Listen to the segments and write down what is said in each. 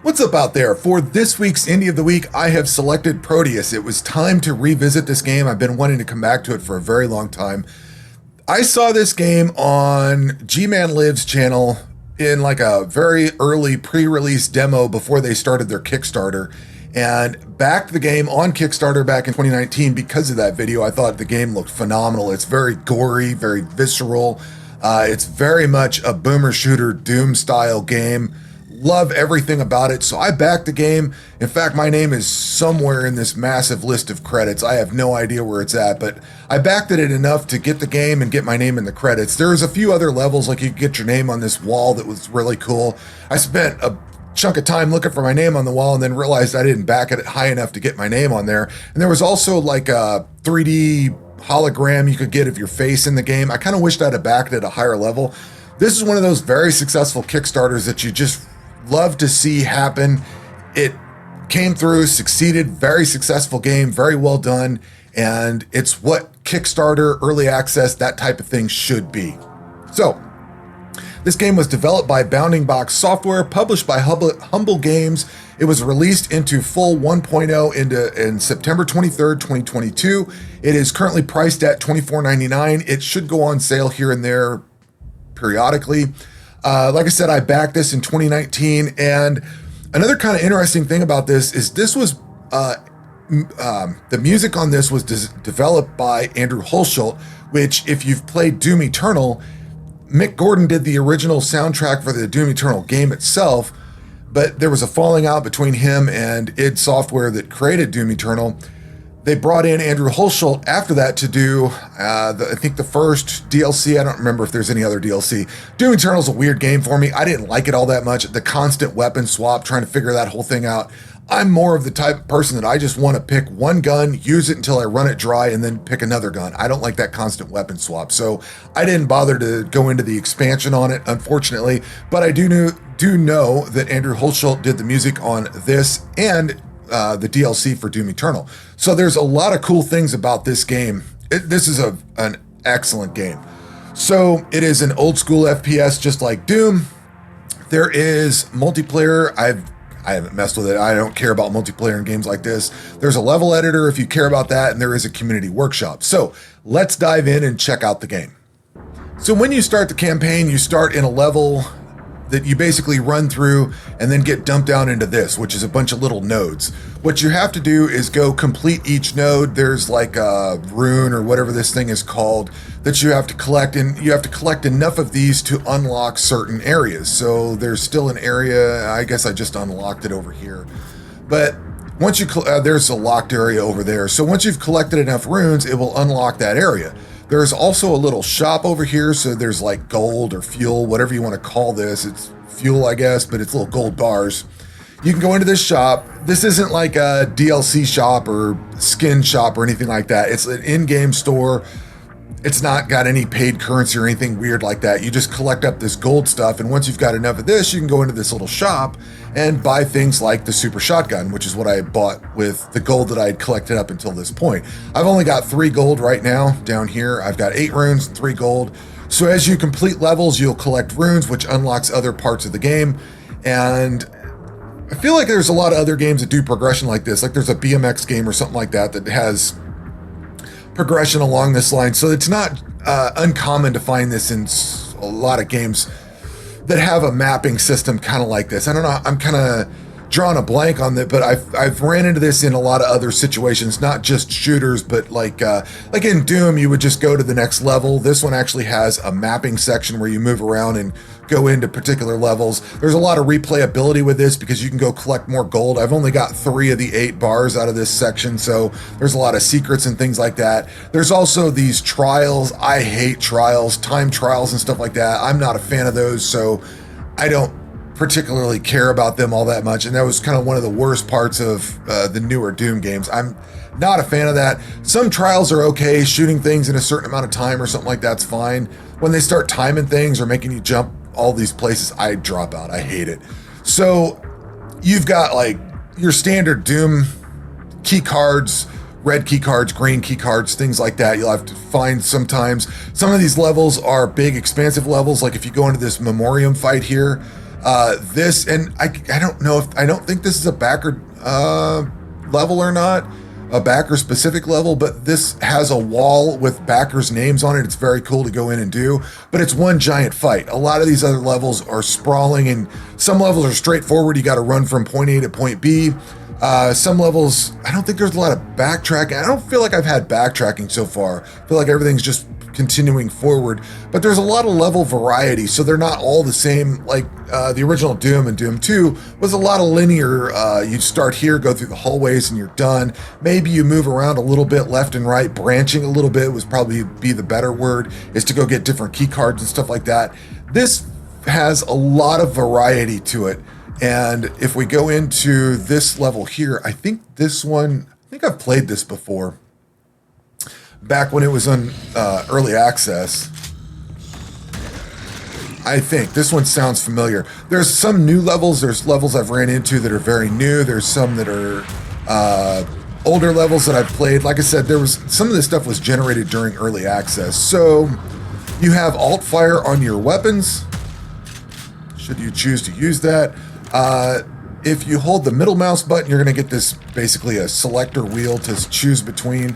What's up out there? For this week's Indie of the Week, I have selected Prodeus. It was time to revisit this game. I've been wanting to come back to it for a very long time. I saw this game on G-Man Live's channel in like a very early pre-release demo before they started their Kickstarter, and backed the game on Kickstarter back in 2019 because of that video. I thought the game looked phenomenal. It's very gory, very visceral. It's very much a boomer shooter Doom style game. Love everything about it, so I backed the game. In fact, my name is somewhere in this massive list of credits. I have no idea where it's at, but I backed it enough to get the game and get my name in the credits. There's a few other levels, like you could get your name on this wall that was really cool. I spent a chunk of time looking for my name on the wall and then realized I didn't back it high enough to get my name on there. And there was also like a 3D hologram you could get of your face in the game. I kind of wished I'd have backed it at a higher level. This is one of those very successful Kickstarters that you just love to see happen. It came through, succeeded, very successful game, very well done, and it's what Kickstarter, early access, that type of thing should be. So, this game was developed by Bounding Box Software, published by Humble Games. It was released into full 1.0 in September 23rd, 2022. It is currently priced at $24.99. It should go on sale here and there periodically. Like I said, I backed this in 2019, and another kind of interesting thing about this is this was, the music on this was developed by Andrew Hulshult, which, if you've played Doom Eternal, Mick Gordon did the original soundtrack for the Doom Eternal game itself, but there was a falling out between him and id Software that created Doom Eternal. They brought in Andrew Hulshult after that to do, I think the first DLC. I don't remember if there's any other DLC. Doom Eternal's a weird game for me. I didn't like it all that much. The constant weapon swap, trying to figure that whole thing out. I'm more of the type of person that I just want to pick one gun, use it until I run it dry, and then pick another gun. I don't like that constant weapon swap. So I didn't bother to go into the expansion on it, unfortunately. But I do know that Andrew Hulshult did the music on this and the DLC for Doom Eternal. So there's a lot of cool things about this game. This is an excellent game. So it is an old school FPS just like Doom. There is multiplayer. I haven't messed with it. I don't care about multiplayer in games like this. There's a level editor if you care about that, and there is a community workshop. So let's dive in and check out the game. So when you start the campaign, you start in a level that you basically run through and then get dumped down into this, which is a bunch of little nodes. What you have to do is go complete each node. There's like a rune or whatever this thing is called that you have to collect, and you have to collect enough of these to unlock certain areas. So there's still an area, I guess I just unlocked it over here. But once you, there's a locked area over there. So once you've collected enough runes, it will unlock that area. There's also a little shop over here, so there's like gold or fuel, whatever you want to call this. It's fuel, I guess, but it's little gold bars. You can go into this shop. This isn't like a DLC shop or skin shop or anything like that. It's an in-game store. It's not got any paid currency or anything weird like that. You just collect up this gold stuff, and once you've got enough of this, you can go into this little shop and buy things like the super shotgun, which is what I bought with the gold that I had collected up until this point. I've only got 3 gold right now down here. I've got 8 runes and 3 gold. So as you complete levels, you'll collect runes, which unlocks other parts of the game. And I feel like there's a lot of other games that do progression like this. Like there's a BMX game or something like that that has progression along this line. So it's not uncommon to find this in a lot of games that have a mapping system kind of like this. I don't know, I'm kind of drawing a blank on that, but I've ran into this in a lot of other situations, not just shooters, but like in Doom, you would just go to the next level. This one actually has a mapping section where you move around and go into particular levels. There's a lot of replayability with this because you can go collect more gold. I've only got 3 of the 8 bars out of this section, so there's a lot of secrets and things like that. There's also these trials. I hate trials, time trials and stuff like that. I'm not a fan of those, so I don't particularly care about them all that much, and that was kind of one of the worst parts of the newer Doom games. I'm not a fan of that. Some trials are okay, shooting things in a certain amount of time or something like that's fine. When they start timing things or making you jump all these places, I drop out. I hate it. So you've got like your standard Doom key cards, red key cards, green key cards, things like that. You'll have to find sometimes. Some of these levels are big, expansive levels. Like if you go into this Memoriam fight here, This, and I don't know if, I don't think this is a backer level or not, a backer specific level, but this has a wall with backers' names on it. It's very cool to go in and do, but it's one giant fight. A lot of these other levels are sprawling, and some levels are straightforward. You got to run from point A to point B. Some levels, I don't think there's a lot of backtracking. I don't feel like I've had backtracking so far. I feel like everything's just continuing forward, but there's a lot of level variety, so they're not all the same. Like the original Doom and Doom 2 was a lot of linear. You start here, go through the hallways, and you're done. Maybe you move around a little bit left and right. Branching a little bit was probably be the better word, is to go get different key cards and stuff like that. This has a lot of variety to it. And if we go into this level here, I think this one, I think I've played this before. Back when it was on early access. I think this one sounds familiar. There's some new levels. There's levels I've ran into that are very new. There's some that are older levels that I've played. Like I said, there was some of this stuff was generated during early access. So you have alt fire on your weapons, should you choose to use that. If you hold the middle mouse button, you're going to get this basically a selector wheel to choose between.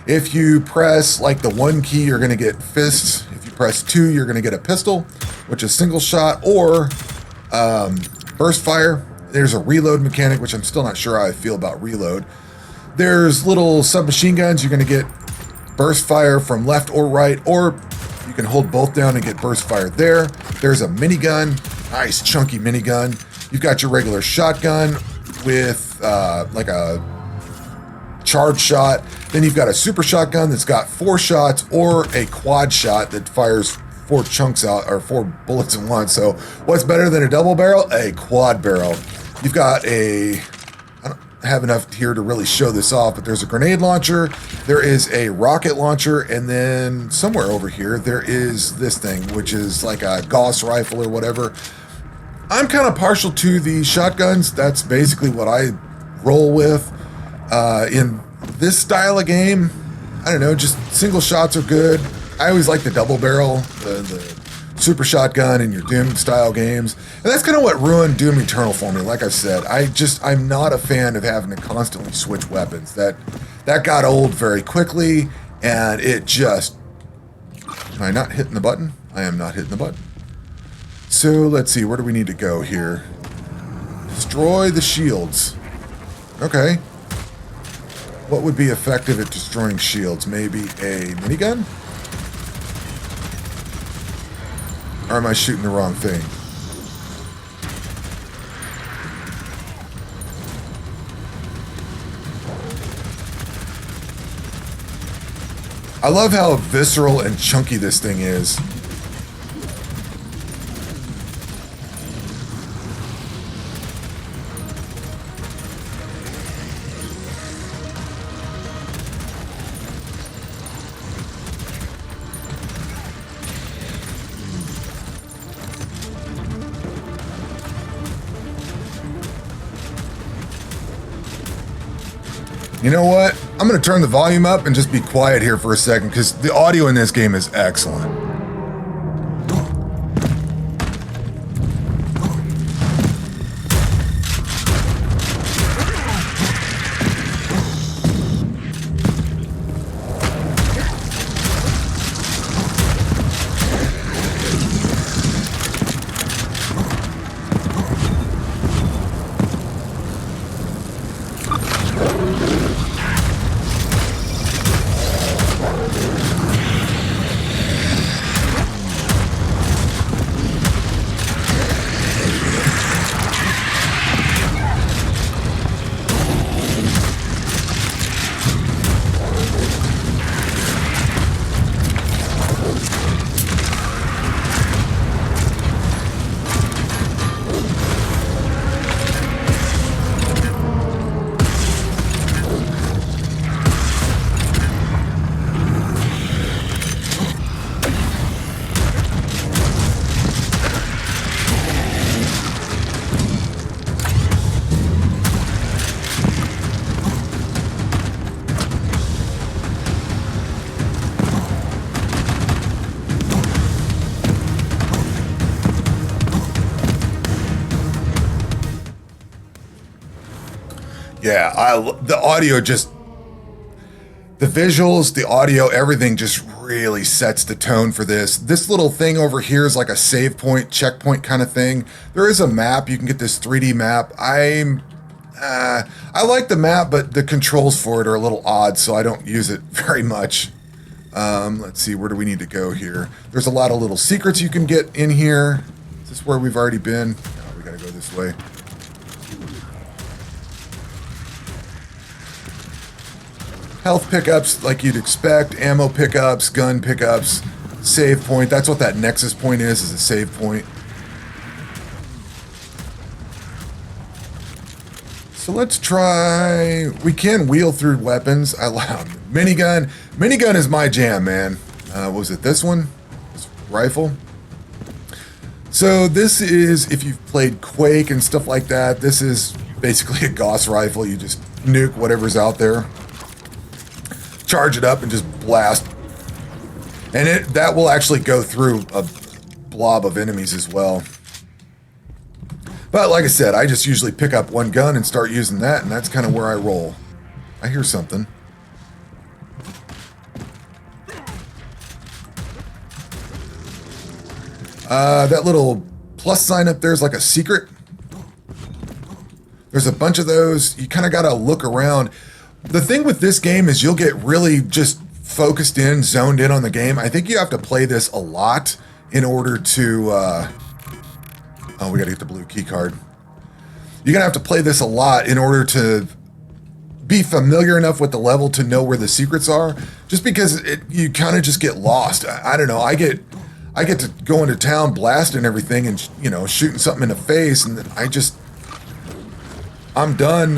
If you press like the 1 key, you're going to get fists. If you press 2, you're going to get a pistol, which is single shot, or burst fire. There's a reload mechanic, which I'm still not sure how I feel about reload. There's little submachine guns. You're going to get burst fire from left or right, or you can hold both down and get burst fire there. There's a minigun, nice chunky minigun. You've got your regular shotgun with like a charge shot. Then you've got a super shotgun that's got 4 shots, or a quad shot that fires 4 chunks out, or 4 bullets in one. So what's better than a double barrel? A quad barrel. You've got I don't have enough here to really show this off, but there's a grenade launcher, there is a rocket launcher, and then somewhere over here there is this thing, which is like a Gauss rifle or whatever. I'm kind of partial to the shotguns. That's basically what I roll with. In this style of game, I don't know, just single shots are good. I always like the double barrel, the super shotgun in your Doom style games. And that's kind of what ruined Doom Eternal for me. Like I said, I'm not a fan of having to constantly switch weapons. That got old very quickly, and it just... Am I not hitting the button? I am not hitting the button. So let's see, where do we need to go here? Destroy the shields. Okay. What would be effective at destroying shields? Maybe a minigun? Or am I shooting the wrong thing? I love how visceral and chunky this thing is. You know what? I'm going to turn the volume up and just be quiet here for a second, because the audio in this game is excellent. Yeah, the audio just, the visuals, the audio, everything just really sets the tone for this. This little thing over here is like a save point, checkpoint kind of thing. There is a map. You can get this 3D map. I like the map, but the controls for it are a little odd, so I don't use it very much. Let's see, where do we need to go here? There's a lot of little secrets you can get in here. Is this where we've already been? No, we gotta go this way. Health pickups like you'd expect, ammo pickups, gun pickups, save point. That's what that nexus point is a save point. So let's try, we can wheel through weapons. I love minigun. Minigun is my jam, man. Was it this one? This rifle? So this is, if you've played Quake and stuff like that, this is basically a Gauss rifle. You just nuke whatever's out there. Charge it up and just blast. And that will actually go through a blob of enemies as well. But like I said, I just usually pick up one gun and start using that, and that's kind of where I roll. I hear something. That little plus sign up there is like a secret. There's a bunch of those. You kind of got to look around. The thing with this game is you'll get really just focused in, zoned in on the game. I think you have to play this a lot in order to... oh, we got to get the blue key card. You're going to have to play this a lot in order to be familiar enough with the level to know where the secrets are. Just because you kind of just get lost. I don't know. I get to go into town blasting everything and, you know, shooting something in the face, and then I'm done.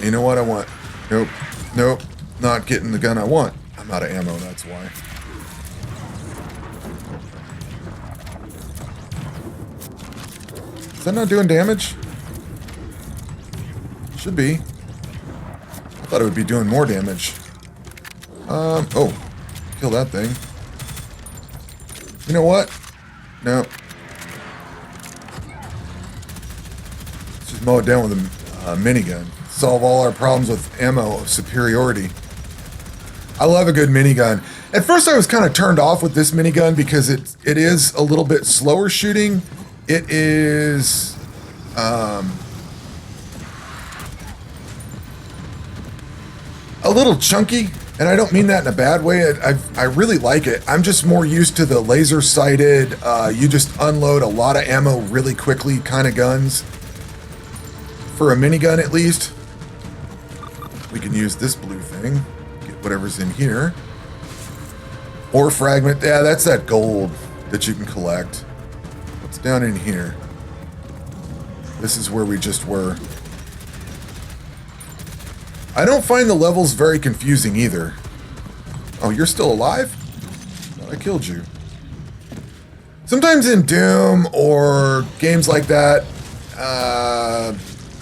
You know what I want? Nope, not getting the gun I want. I'm out of ammo, that's why. Is that not doing damage? Should be. I thought it would be doing more damage. Oh, kill that thing. You know what? No. Let's just mow it down with a minigun. Solve all our problems with ammo superiority. I love a good minigun. At first I was kind of turned off with this minigun because it is a little bit slower shooting. It is a little chunky, and I don't mean that in a bad way. I really like it. I'm just more used to the laser sighted, you just unload a lot of ammo really quickly kind of guns. For a minigun at least. We can use this blue thing, get whatever's in here. Ore fragment, yeah, that's that gold that you can collect. What's down in here? This is where we just were. I don't find the levels very confusing either. Oh, you're still alive? I killed you. Sometimes in Doom or games like that,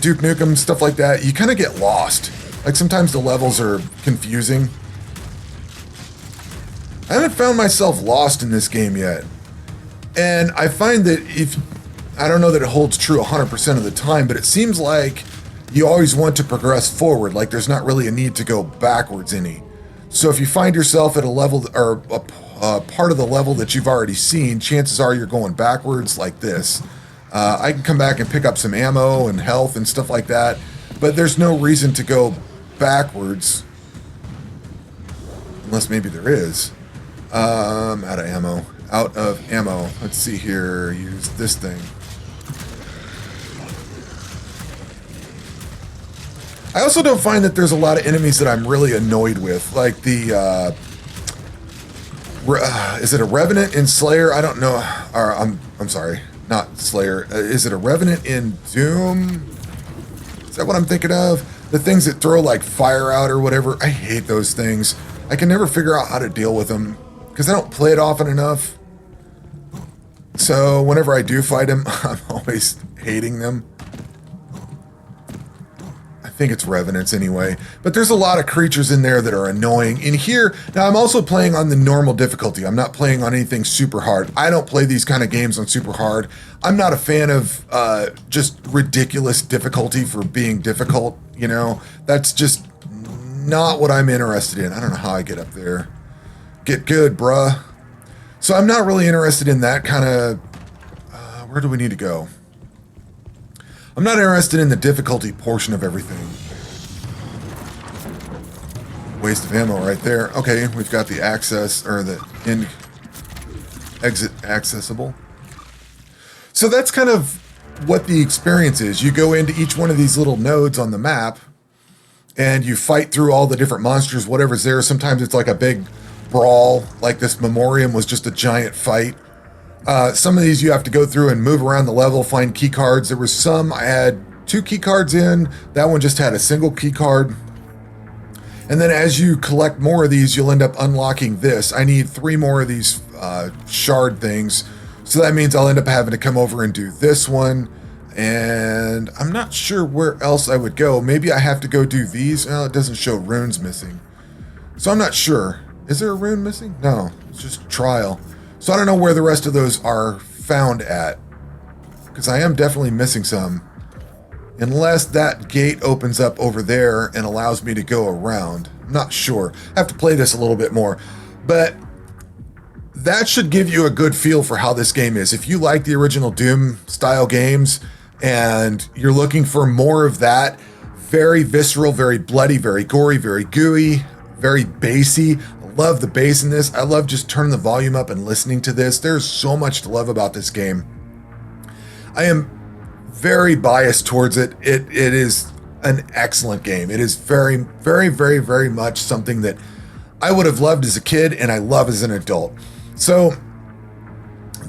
Duke Nukem, stuff like that, you kind of get lost. Like, sometimes the levels are confusing. I haven't found myself lost in this game yet. And I find that I don't know that it holds true 100% of the time, but it seems like you always want to progress forward. Like, there's not really a need to go backwards any. So if you find yourself at a level, or a part of the level that you've already seen, chances are you're going backwards like this. I can come back and pick up some ammo and health and stuff like that, but there's no reason to go backwards, unless maybe there is. Out of ammo. Let's see here. Use this thing. I also don't find that there's a lot of enemies that I'm really annoyed with, like the is it a Revenant in Slayer? I don't know. Or I'm sorry, not Slayer. Is it a Revenant in Doom? Is that what I'm thinking of? The things that throw like fire out or whatever. I hate those things. I can never figure out how to deal with them because I don't play it often enough. So whenever I do fight them, I'm always hating them. I think it's revenants anyway. But there's a lot of creatures in there that are annoying. In here, now I'm also playing on the normal difficulty. I'm not playing on anything super hard. I don't play these kind of games on super hard. I'm not a fan of just ridiculous difficulty for being difficult, you know? That's just not what I'm interested in. I don't know how I get up there. Get good, bruh. So I'm not really interested in that kind of... where do we need to go? I'm not interested in the difficulty portion of everything. Waste of ammo right there. Okay, we've got the access, or the exit accessible. So that's kind of what the experience is. You go into each one of these little nodes on the map, and you fight through all the different monsters, whatever's there. Sometimes it's like a big brawl, like this Memoriam was just a giant fight. Some of these you have to go through and move around the level, find key cards. There was some, I had 2 key cards in. That one just had a single key card. And then as you collect more of these, you'll end up unlocking this. I need 3 more of these shard things. So that means I'll end up having to come over and do this one. And I'm not sure where else I would go. Maybe I have to go do these. Oh, it doesn't show runes missing. So I'm not sure. Is there a rune missing? No, it's just trial. So I don't know where the rest of those are found at, because I am definitely missing some. Unless that gate opens up over there and allows me to go around. I'm not sure. I have to play this a little bit more. But that should give you a good feel for how this game is. If you like the original Doom style games and you're looking for more of that, very visceral, very bloody, very gory, very gooey, very bassy. Love the bass in this. I love just turning the volume up and listening to this. There's so much to love about this game. I am very biased towards it. It is an excellent game. It is very, very, very, very much something that I would have loved as a kid and I love as an adult. So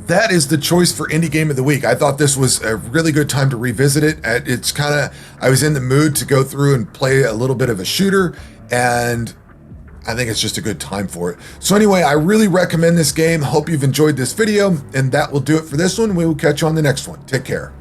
that is the choice for Indie Game of the Week. I thought this was a really good time to revisit it. It's kind of, I was in the mood to go through and play a little bit of a shooter, and I think it's just a good time for it. So anyway, I really recommend this game. Hope you've enjoyed this video, and that will do it for this one. We will catch you on the next one. Take care.